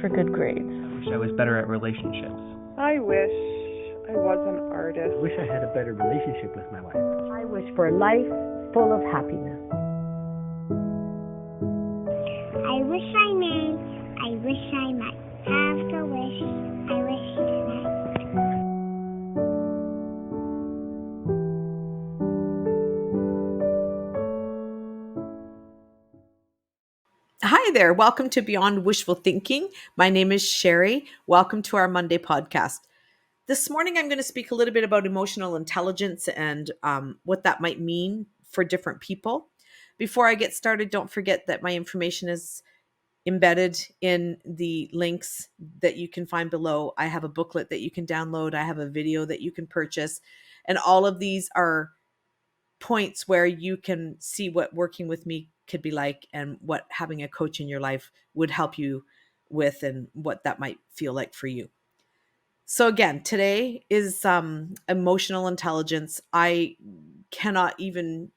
for good grades. I wish I was better at relationships. I wish I was an artist. I wish I had a better relationship with my wife. I wish for a life full of happiness. I wish I may. I wish I might have the wish. I wish tonight. Hi there. Welcome to Beyond Wishful Thinking. My name is Sherry. Welcome to our Monday podcast. This morning, I'm going to speak a little bit about emotional intelligence and what that might mean for different people. Before I get started, don't forget that my information is embedded in the links that you can find below. I have a booklet that you can download. I have a video that you can purchase. And all of these are points where you can see what working with me could be like and what having a coach in your life would help you with and what that might feel like for you. So again, today is emotional intelligence. I cannot even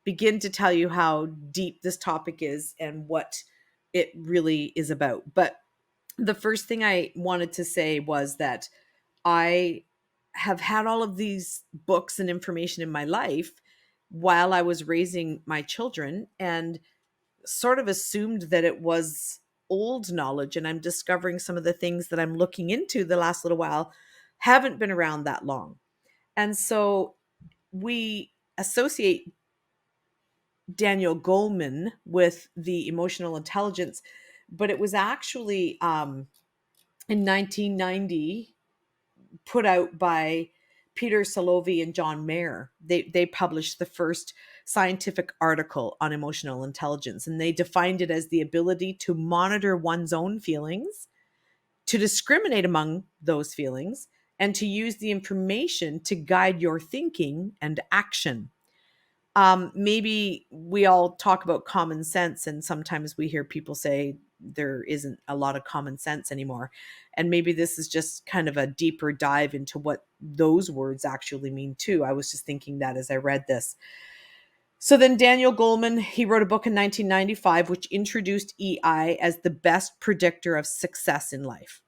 begin to tell you how deep this topic is and what it really is about. But the first thing I wanted to say was that I have had all of these books and information in my life while I was raising my children and sort of assumed that it was old knowledge. And I'm discovering some of the things that I'm looking into the last little while haven't been around that long. And so we associate Daniel Goleman with the emotional intelligence, but it was actually in 1990 put out by Peter Salovey and John Mayer. They published the first scientific article on emotional intelligence, and they defined it as the ability to monitor one's own feelings, to discriminate among those feelings, and to use the information to guide your thinking and action. Maybe we all talk about common sense, and sometimes we hear people say there isn't a lot of common sense anymore. And maybe this is just kind of a deeper dive into what those words actually mean too. I was just thinking that as I read this. So then Daniel Goleman, he wrote a book in 1995, which introduced EI as the best predictor of success in life.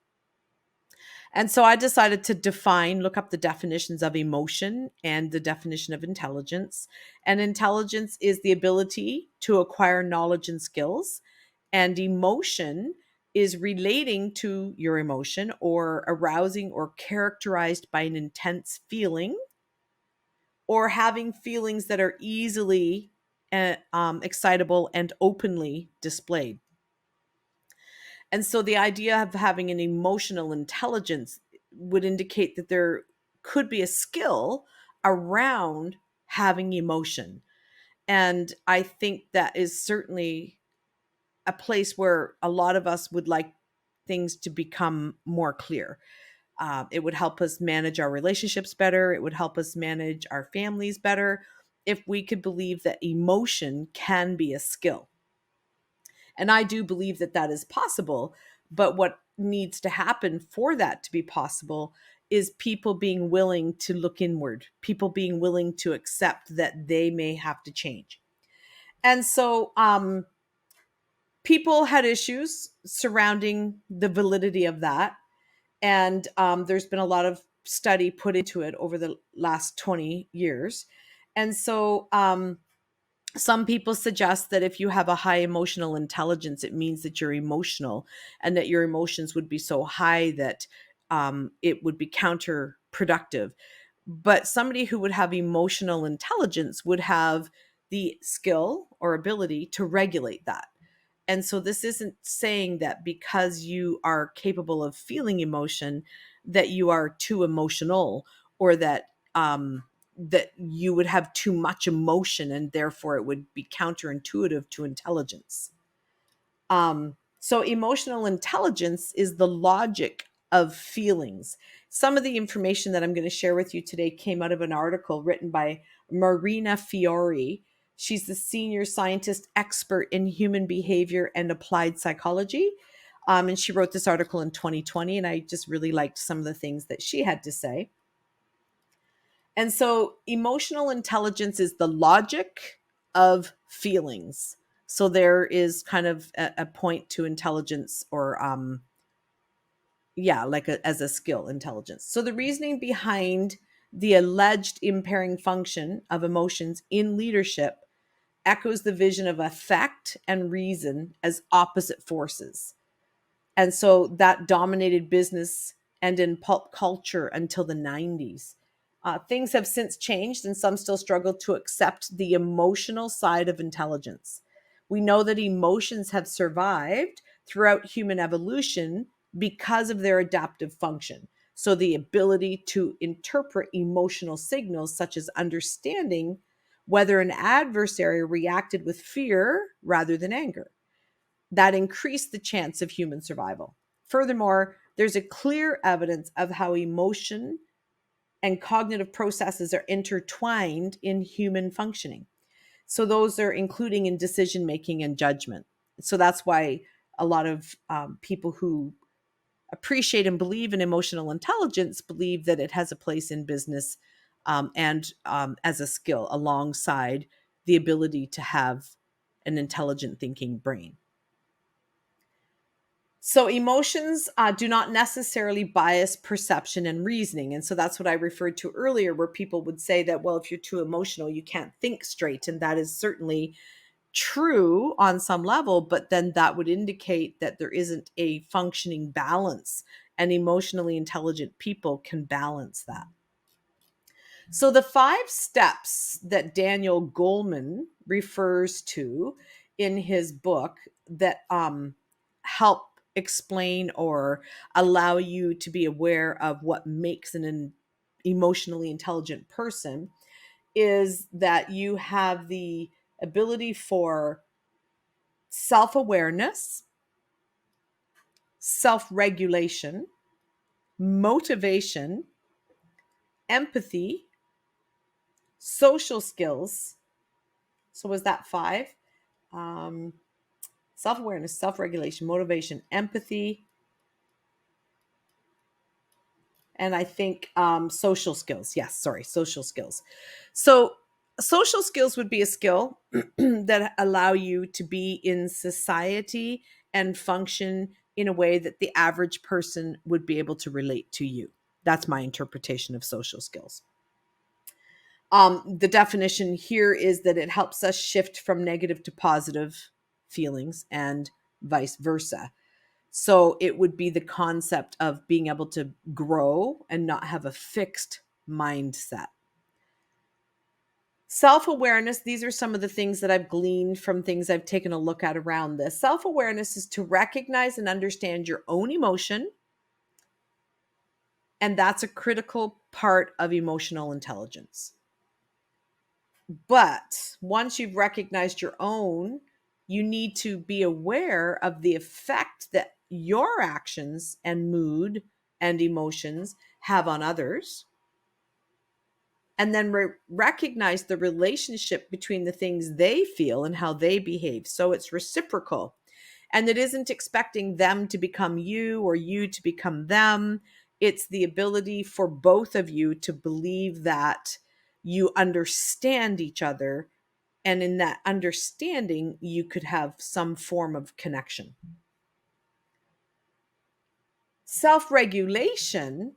And so I decided to look up the definitions of emotion and the definition of intelligence. And intelligence is the ability to acquire knowledge and skills. And emotion is relating to your emotion or arousing or characterized by an intense feeling or having feelings that are easily excitable and openly displayed. And so the idea of having an emotional intelligence would indicate that there could be a skill around having emotion. And I think that is certainly a place where a lot of us would like things to become more clear. It would help us manage our relationships better. It would help us manage our families better if we could believe that emotion can be a skill. And I do believe that that is possible. But what needs to happen for that to be possible is people being willing to look inward, people being willing to accept that they may have to change. And so people had issues surrounding the validity of that. And there's been a lot of study put into it over the last 20 years. And so some people suggest that if you have a high emotional intelligence, it means that you're emotional and that your emotions would be so high that it would be counterproductive. But somebody who would have emotional intelligence would have the skill or ability to regulate that. And so this isn't saying that because you are capable of feeling emotion, that you are too emotional or that that you would have too much emotion and therefore it would be counterintuitive to intelligence. So emotional intelligence is the logic of feelings. Some of the information that I'm going to share with you today came out of an article written by Marina Fiore. She's the senior scientist expert in human behavior and applied psychology. And she wrote this article in 2020, and I just really liked some of the things that she had to say. And so emotional intelligence is the logic of feelings. So there is kind of a point to intelligence or as a skill, intelligence. So the reasoning behind the alleged impairing function of emotions in leadership echoes the vision of affect and reason as opposite forces. And so that dominated business and in pulp culture until the 90s. Things have since changed, and some still struggle to accept the emotional side of intelligence. We know that emotions have survived throughout human evolution because of their adaptive function. So, the ability to interpret emotional signals, such as understanding whether an adversary reacted with fear rather than anger, that increase the chance of human survival. Furthermore, there's a clear evidence of how emotion and cognitive processes are intertwined in human functioning. So those are including in decision making and judgment. So that's why a lot of people who appreciate and believe in emotional intelligence believe that it has a place in business and as a skill alongside the ability to have an intelligent thinking brain. So emotions do not necessarily bias perception and reasoning. And so that's what I referred to earlier, where people would say that, well, if you're too emotional, you can't think straight. And that is certainly true on some level, but then that would indicate that there isn't a functioning balance, and emotionally intelligent people can balance that. So the 5 steps that Daniel Goleman refers to in his book that help explain or allow you to be aware of what makes an emotionally intelligent person is that you have the ability for self-awareness, self-regulation, motivation, empathy, social skills. So was that 5? Self-awareness, self-regulation, motivation, empathy, and I think social skills. Yes, sorry, social skills. So social skills would be a skill that allow you to be in society and function in a way that the average person would be able to relate to you. That's my interpretation of social skills. The definition here is that it helps us shift from negative to positive feelings and vice versa. So it would be the concept of being able to grow and not have a fixed mindset. Self-awareness, these are some of the things that I've gleaned from things I've taken a look at around this. Self-awareness is to recognize and understand your own emotion, and that's a critical part of emotional intelligence. But once you've recognized your own, you need to be aware of the effect that your actions and mood and emotions have on others. And then recognize the relationship between the things they feel and how they behave. So it's reciprocal. And it isn't expecting them to become you or you to become them. It's the ability for both of you to believe that you understand each other. And in that understanding, you could have some form of connection. Self-regulation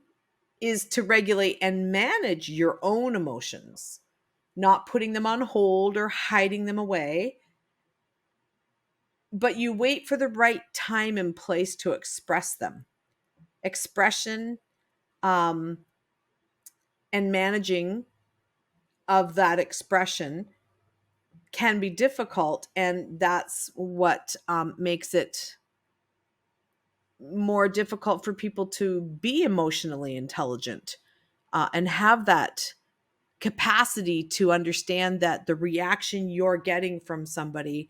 is to regulate and manage your own emotions, not putting them on hold or hiding them away, but you wait for the right time and place to express them. Expression and managing of that expression can be difficult, and that's what makes it more difficult for people to be emotionally intelligent and have that capacity to understand that the reaction you're getting from somebody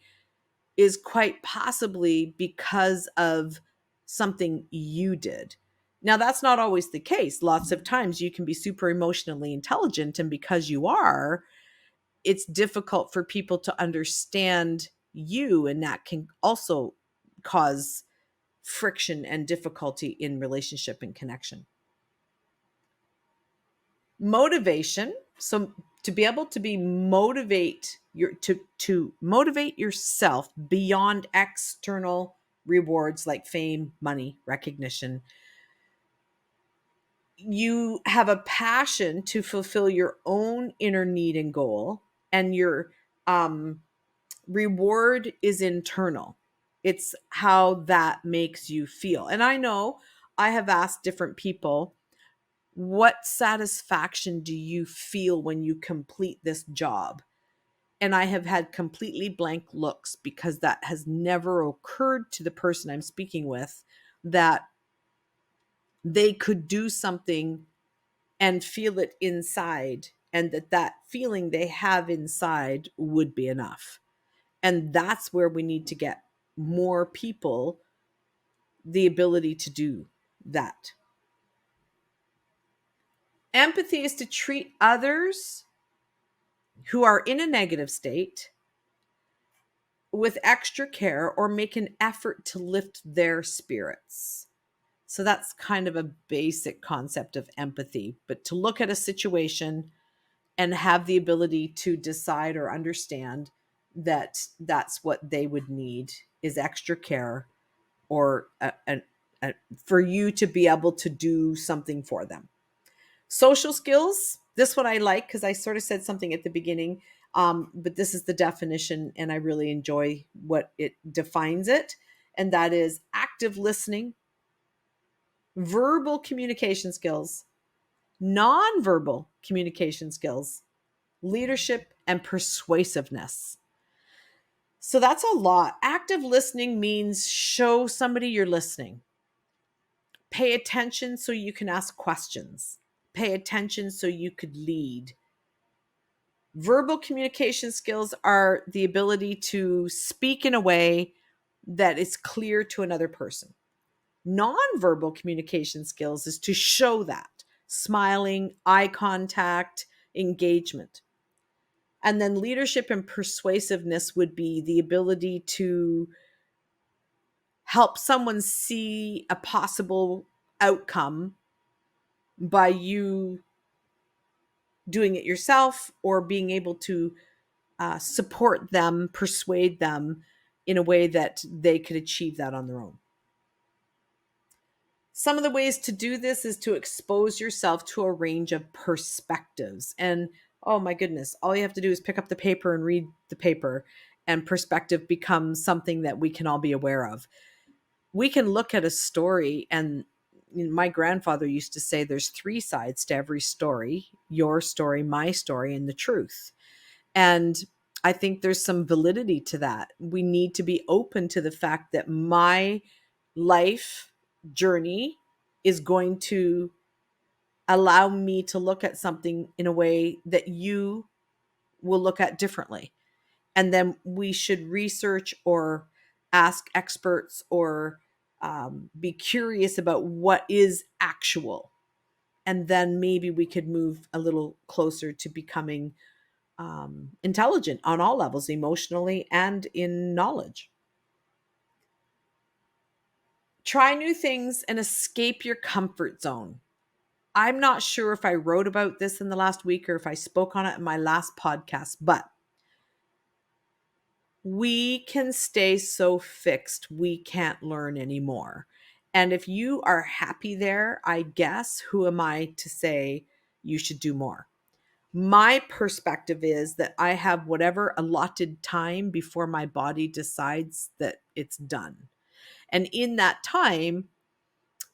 is quite possibly because of something you did. Now, that's not always the case. Lots of times you can be super emotionally intelligent, and because you are, it's difficult for people to understand you, and that can also cause friction and difficulty in relationship and connection. Motivation. So to be able to be to motivate yourself beyond external rewards like fame, money, recognition, you have a passion to fulfill your own inner need and goal, and your um, reward is internal. It's how that makes you feel. And I know I have asked different people, what satisfaction do you feel when you complete this job? And I have had completely blank looks, because that has never occurred to the person I'm speaking with, that they could do something and feel it inside, and that feeling they have inside would be enough. And that's where we need to get more people the ability to do that. Empathy is to treat others who are in a negative state with extra care, or make an effort to lift their spirits. So that's kind of a basic concept of empathy, but to look at a situation and have the ability to decide or understand that that's what they would need, is extra care, or for you to be able to do something for them. Social skills, this one I like, because I sort of said something at the beginning, but this is the definition, and I really enjoy what it defines it. And that is active listening, verbal communication skills, nonverbal communication skills, leadership, and persuasiveness. So that's a lot. Active listening means show somebody you're listening. Pay attention so you can ask questions. Pay attention so you could lead. Verbal communication skills are the ability to speak in a way that is clear to another person. Nonverbal communication skills is to show that, smiling, eye contact, engagement. And then leadership and persuasiveness would be the ability to help someone see a possible outcome by you doing it yourself, or being able to support them, persuade them in a way that they could achieve that on their own. Some of the ways to do this is to expose yourself to a range of perspectives. And oh my goodness, all you have to do is pick up the paper and read the paper, and perspective becomes something that we can all be aware of. We can look at a story, and my grandfather used to say there's 3 sides to every story: your story, my story, and the truth. And I think there's some validity to that. We need to be open to the fact that my life journey is going to allow me to look at something in a way that you will look at differently. And then we should research or ask experts, or be curious about what is actual. And then maybe we could move a little closer to becoming intelligent on all levels, emotionally and in knowledge. Try new things and escape your comfort zone. I'm not sure if I wrote about this in the last week or if I spoke on it in my last podcast, but we can stay so fixed we can't learn anymore. And if you are happy there, I guess, who am I to say you should do more? My perspective is that I have whatever allotted time before my body decides that it's done. And in that time,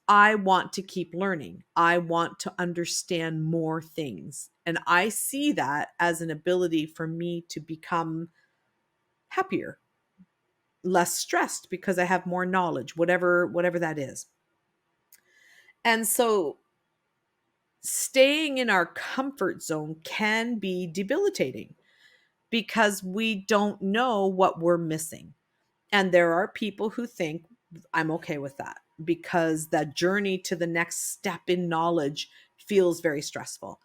I want to keep learning. I want to understand more things. And I see that as an ability for me to become happier, less stressed, because I have more knowledge, whatever that is. And so staying in our comfort zone can be debilitating, because we don't know what we're missing. And there are people who think I'm okay with that, because that journey to the next step in knowledge feels very stressful.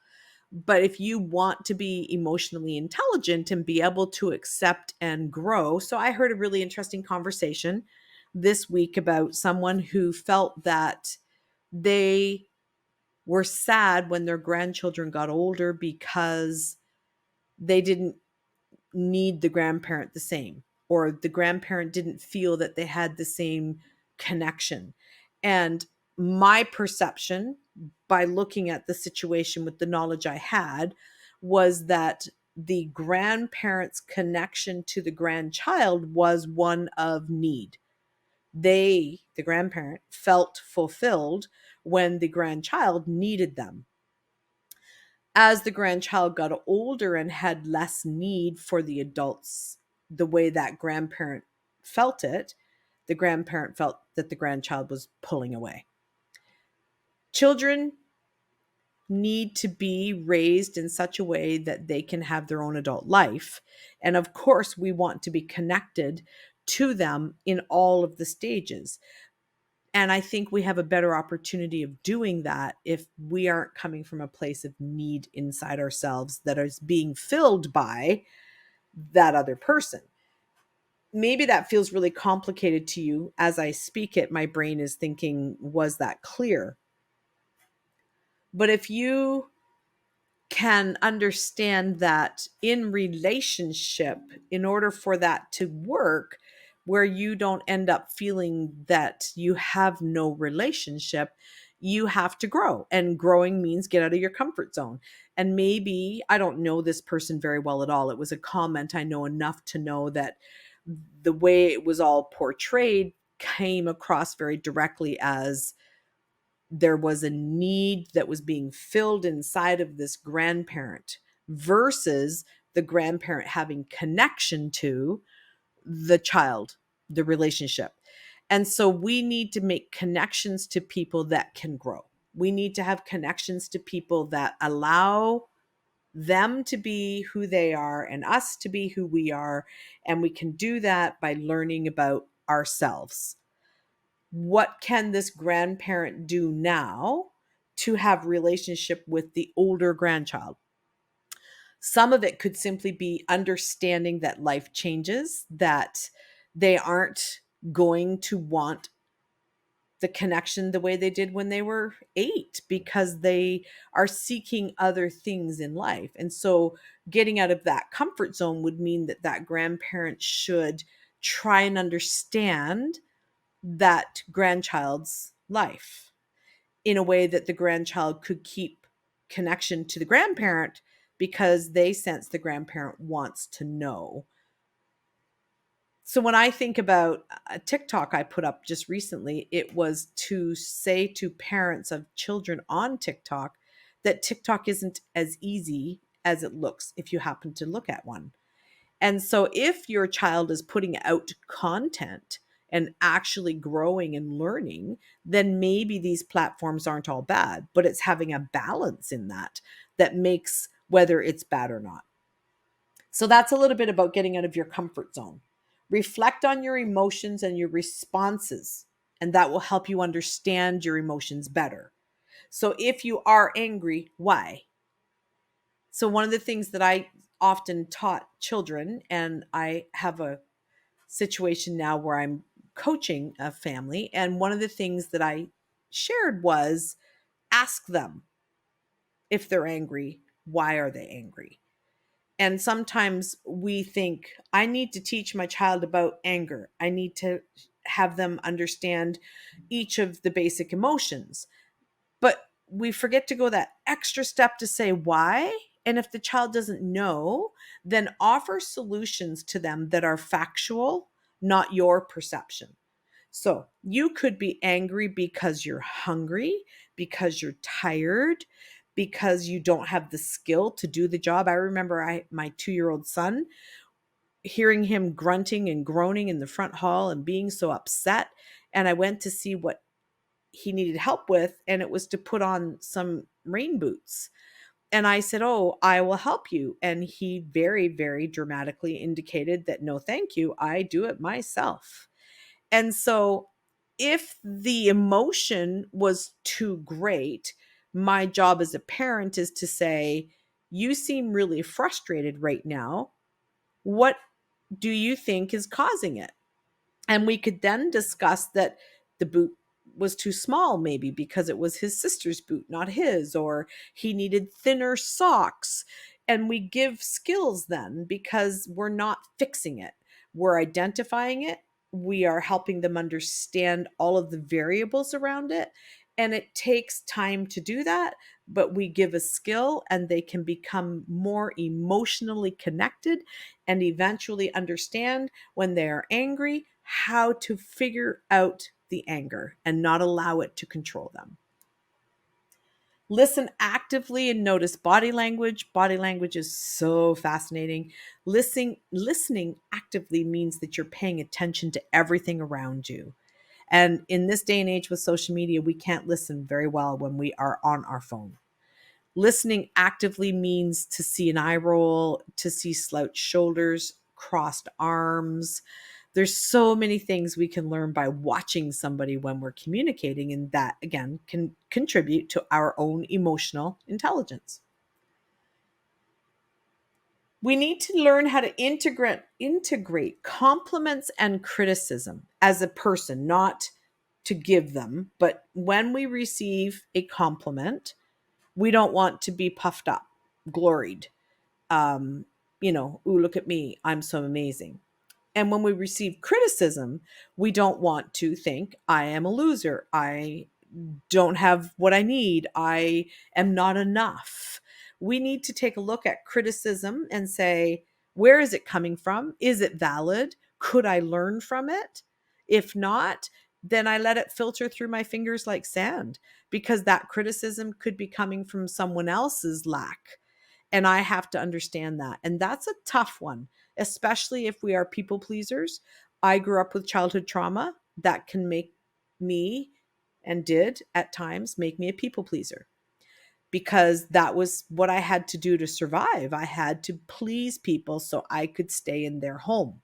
But if you want to be emotionally intelligent and be able to accept and grow. So I heard a really interesting conversation this week about someone who felt that they were sad when their grandchildren got older, because they didn't need the grandparent the same, or the grandparent didn't feel that they had the same connection. And my perception by looking at the situation with the knowledge I had was that the grandparents' connection to the grandchild was one of need. They, the grandparent, felt fulfilled when the grandchild needed them. As the grandchild got older and had less need for the adults the way that grandparent felt it, the grandparent felt that the grandchild was pulling away. Children need to be raised in such a way that they can have their own adult life. And of course, we want to be connected to them in all of the stages. And I think we have a better opportunity of doing that if we aren't coming from a place of need inside ourselves that is being filled by that other person. Maybe that feels really complicated to you. As I speak it, my brain is thinking, was that clear? But if you can understand that in relationship, in order for that to work, where you don't end up feeling that you have no relationship, you have to grow. And growing means get out of your comfort zone. And maybe I don't know this person very well at all. It was a comment I know enough to know that the way it was all portrayed came across very directly as there was a need that was being filled inside of this grandparent versus the grandparent having connection to the child, the relationship. And so we need to make connections to people that can grow. We need to have connections to people that allow them to be who they are and us to be who we are. And we can do that by learning about ourselves. What can this grandparent do now to have relationship with the older grandchild? Some of it could simply be understanding that life changes, that they aren't going to want the connection the way they did when they were 8 because they are seeking other things in life. And so getting out of that comfort zone would mean that that grandparent should try and understand that grandchild's life in a way that the grandchild could keep connection to the grandparent because they sense the grandparent wants to know. So when I think about a TikTok I put up just recently, it was to say to parents of children on TikTok that TikTok isn't as easy as it looks if you happen to look at one. And so if your child is putting out content and actually growing and learning, then maybe these platforms aren't all bad, but it's having a balance in that that makes whether it's bad or not. So that's a little bit about getting out of your comfort zone. Reflect on your emotions and your responses, and that will help you understand your emotions better. So if you are angry, why? So one of the things that I often taught children, and I have a situation now where I'm coaching a family, and one of the things that I shared was ask them if they're angry, why are they angry? And sometimes we think, I need to teach my child about anger. I need to have them understand each of the basic emotions. But we forget to go that extra step to say why. And if the child doesn't know, then offer solutions to them that are factual, not your perception. So you could be angry because you're hungry, because you're tired, because you don't have the skill to do the job. I remember my 2-year-old son, hearing him grunting and groaning in the front hall and being so upset. And I went to see what he needed help with, and it was to put on some rain boots. And I said, "Oh, I will help you." And he very, very dramatically indicated that, "No, thank you. I do it myself." And so if the emotion was too great, my job as a parent is to say, "You seem really frustrated right now. What do you think is causing it?" And we could then discuss that the boot was too small, maybe because it was his sister's boot, not his, or he needed thinner socks. And we give skills then because we're not fixing it. We're identifying it. We are helping them understand all of the variables around it. And it takes time to do that, but we give a skill and they can become more emotionally connected and eventually understand when they are angry how to figure out the anger and not allow it to control them. Listen actively and notice body language. Body language is so fascinating. Listening actively means that you're paying attention to everything around you. And in this day and age with social media, we can't listen very well when we are on our phone. Listening actively means to see an eye roll, to see slouched shoulders, crossed arms. There's so many things we can learn by watching somebody when we're communicating, and that again can contribute to our own emotional intelligence. We need to learn how to integrate compliments and criticism as a person, not to give them, but when we receive a compliment, we don't want to be puffed up, gloried. Um, ooh, look at me, I'm so amazing. And when we receive criticism, we don't want to think, I am a loser. I don't have what I need. I am not enough. We need to take a look at criticism and say, where is it coming from? Is it valid? Could I learn from it? If not, then I let it filter through my fingers like sand, because that criticism could be coming from someone else's lack. And I have to understand that. And that's a tough one, especially if we are people pleasers. I grew up with childhood trauma that can make me, and did at times make me, a people pleaser, because that was what I had to do to survive. I had to please people so I could stay in their home.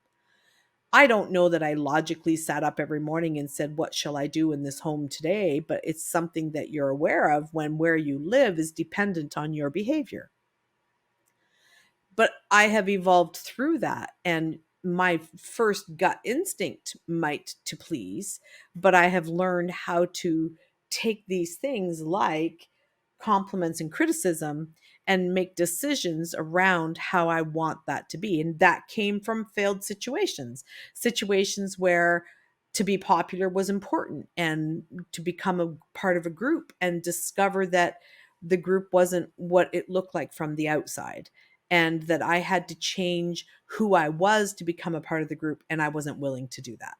I don't know that I logically sat up every morning and said, what shall I do in this home today? But it's something that you're aware of when where you live is dependent on your behavior. But I have evolved through that, and my first gut instinct might to please, but I have learned how to take these things like compliments and criticism and make decisions around how I want that to be. And that came from failed situations where to be popular was important, and to become a part of a group and discover that the group wasn't what it looked like from the outside, and that I had to change who I was to become a part of the group, and I wasn't willing to do that.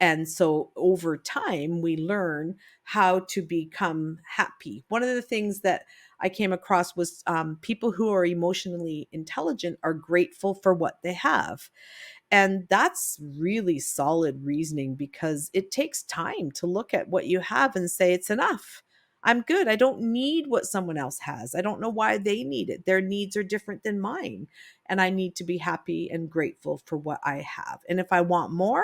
And so over time, we learn how to become happy. One of the things that I came across was people who are emotionally intelligent are grateful for what they have. And that's really solid reasoning, because it takes time to look at what you have and say, it's enough. I'm good. I don't need what someone else has. I don't know why they need it. Their needs are different than mine. And I need to be happy and grateful for what I have. And if I want more,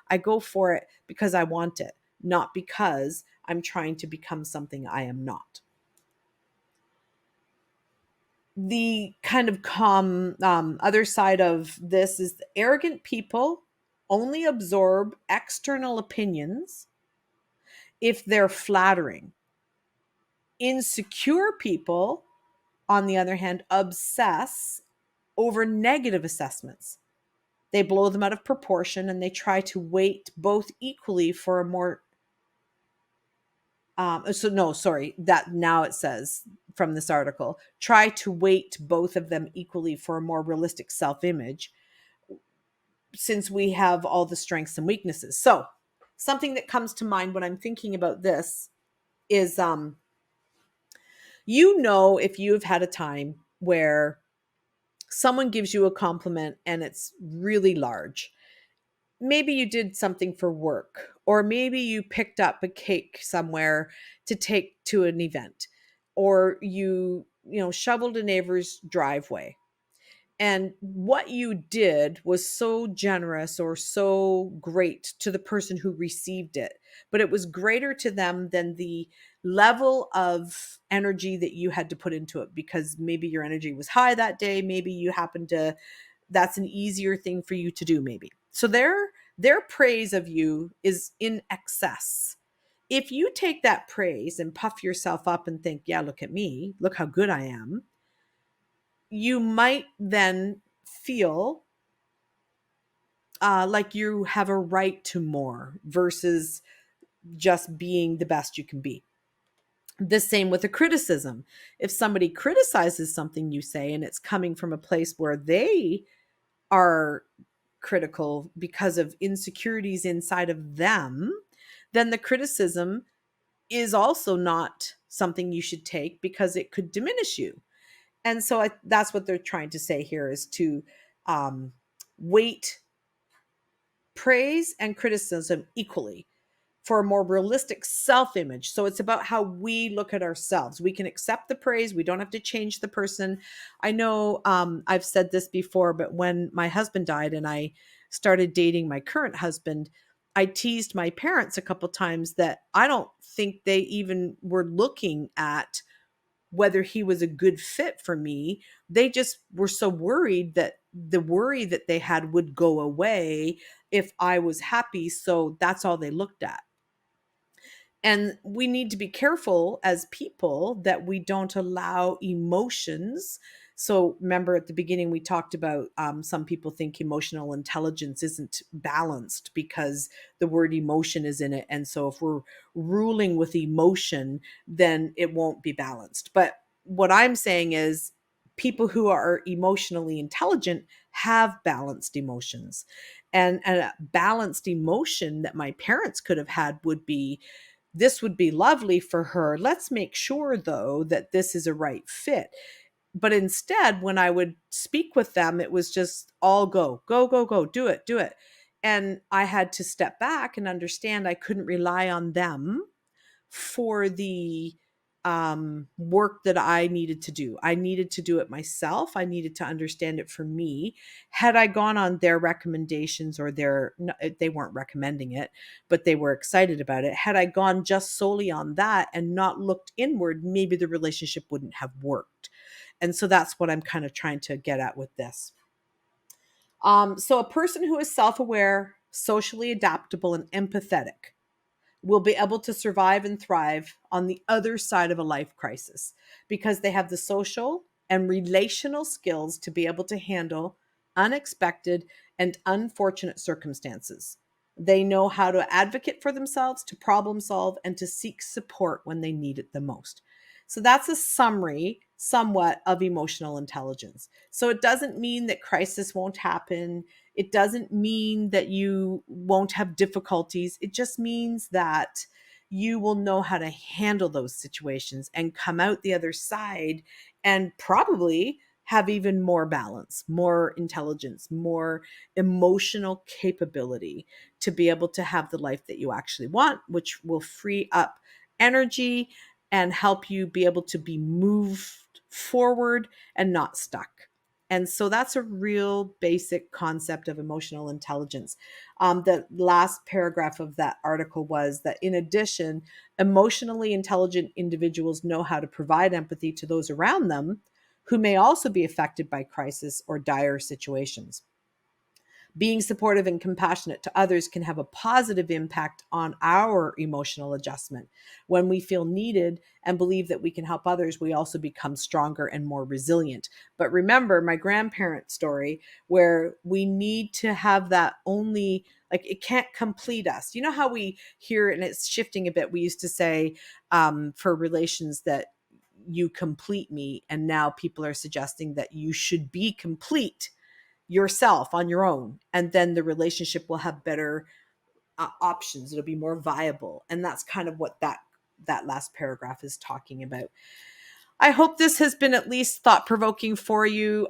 I go for it because I want it, not because I'm trying to become something I am not. The kind of other side of this is arrogant people only absorb external opinions if they're flattering. Insecure people, on the other hand, obsess over negative assessments. They blow them out of proportion, and they try to weight both equally for a more that now it says from this article, try to weight both of them equally for a more realistic self-image, since we have all the strengths and weaknesses. So something that comes to mind when I'm thinking about this is, if you have had a time where someone gives you a compliment and it's really large. Maybe you did something for work, or maybe you picked up a cake somewhere to take to an event, or you shoveled a neighbor's driveway. And what you did was so generous or so great to the person who received it, but it was greater to them than the level of energy that you had to put into it, because maybe your energy was high that day. Maybe you happened to, that's an easier thing for you to do, maybe. So their praise of you is in excess. If you take that praise and puff yourself up and think, yeah, look at me, look how good I am, you might then feel like you have a right to more versus just being the best you can be. The same with a criticism. If somebody criticizes something you say and it's coming from a place where they are critical because of insecurities inside of them, then the criticism is also not something you should take because it could diminish you. And so that's what they're trying to say here is to weight praise and criticism equally for a more realistic self-image. So it's about how we look at ourselves. We can accept the praise. We don't have to change the person. I know I've said this before, but when my husband died and I started dating my current husband, I teased my parents a couple times that I don't think they even were looking at whether he was a good fit for me. They just were so worried that the worry that they had would go away if I was happy. So that's all they looked at. And we need to be careful as people that we don't allow emotions. So remember at the beginning, we talked about some people think emotional intelligence isn't balanced because the word emotion is in it. And so if we're ruling with emotion, then it won't be balanced. But what I'm saying is people who are emotionally intelligent have balanced emotions. And a balanced emotion that my parents could have had would be, this would be lovely for her. Let's make sure, though, that this is a right fit. But instead, when I would speak with them, it was just all go, go, go, go, do it, do it. And I had to step back and understand I couldn't rely on them for the work that I needed to do. I needed to do it myself. I needed to understand it for me. Had I gone on their recommendations or they weren't recommending it, but they were excited about it. Had I gone just solely on that and not looked inward, maybe the relationship wouldn't have worked. And so that's what I'm kind of trying to get at with this. So a person who is self-aware, socially adaptable, and empathetic will be able to survive and thrive on the other side of a life crisis because they have the social and relational skills to be able to handle unexpected and unfortunate circumstances. They know how to advocate for themselves, to problem solve, and to seek support when they need it the most. So that's a summary, somewhat, of emotional intelligence. So it doesn't mean that crisis won't happen. It doesn't mean that you won't have difficulties. It just means that you will know how to handle those situations and come out the other side and probably have even more balance, more intelligence, more emotional capability to be able to have the life that you actually want, which will free up energy and help you be able to be moved forward and not stuck. And so that's a real basic concept of emotional intelligence. The last paragraph of that article was that, in addition, emotionally intelligent individuals know how to provide empathy to those around them who may also be affected by crisis or dire situations. Being supportive and compassionate to others can have a positive impact on our emotional adjustment. When we feel needed and believe that we can help others, we also become stronger and more resilient. But remember my grandparent story, where we need to have that only, like, it can't complete us. You know how we hear, and it's shifting a bit, we used to say for relations that you complete me, and now people are suggesting that you should be complete yourself on your own, and then the relationship will have better options. It'll be more viable. And that's kind of what that last paragraph is talking about. I hope this has been at least thought-provoking for you.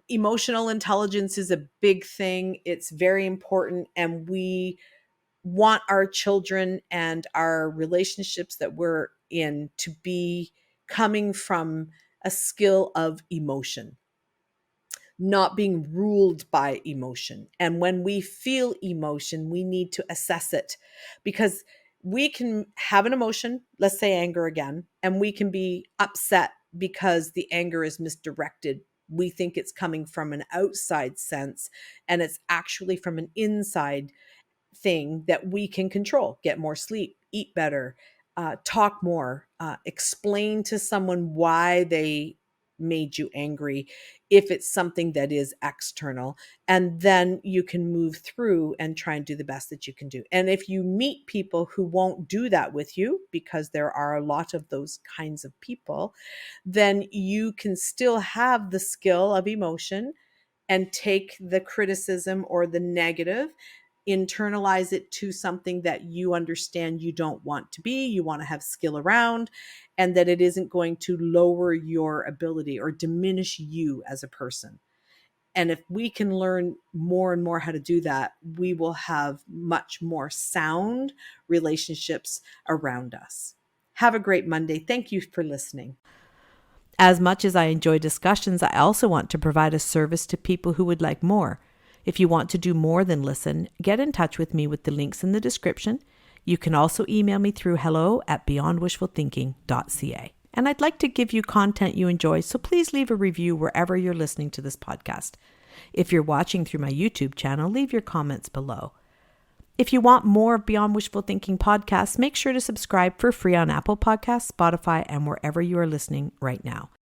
Emotional intelligence is a big thing. It's very important, and we want our children and our relationships that we're in to be coming from a skill of emotion, not being ruled by emotion. And when we feel emotion, we need to assess it, because we can have an emotion, let's say anger again, and we can be upset because the anger is misdirected. We think it's coming from an outside sense, and it's actually from an inside thing that we can control. Get more sleep, eat better, talk more, explain to someone why they made you angry, if it's something that is external, and then you can move through and try and do the best that you can do. And if you meet people who won't do that with you, because there are a lot of those kinds of people, then you can still have the skill of emotion and take the criticism or the negative, internalize it to something that you understand you don't want to be, you want to have skill around, and that it isn't going to lower your ability or diminish you as a person. And if we can learn more and more how to do that, we will have much more sound relationships around us. Have a great Monday. Thank you for listening. As much as I enjoy discussions, I also want to provide a service to people who would like more. If you want to do more than listen, get in touch with me with the links in the description. You can also email me through hello@beyondwishfulthinking.ca. And I'd like to give you content you enjoy, so please leave a review wherever you're listening to this podcast. If you're watching through my YouTube channel, leave your comments below. If you want more of Beyond Wishful Thinking podcasts, make sure to subscribe for free on Apple Podcasts, Spotify, and wherever you are listening right now.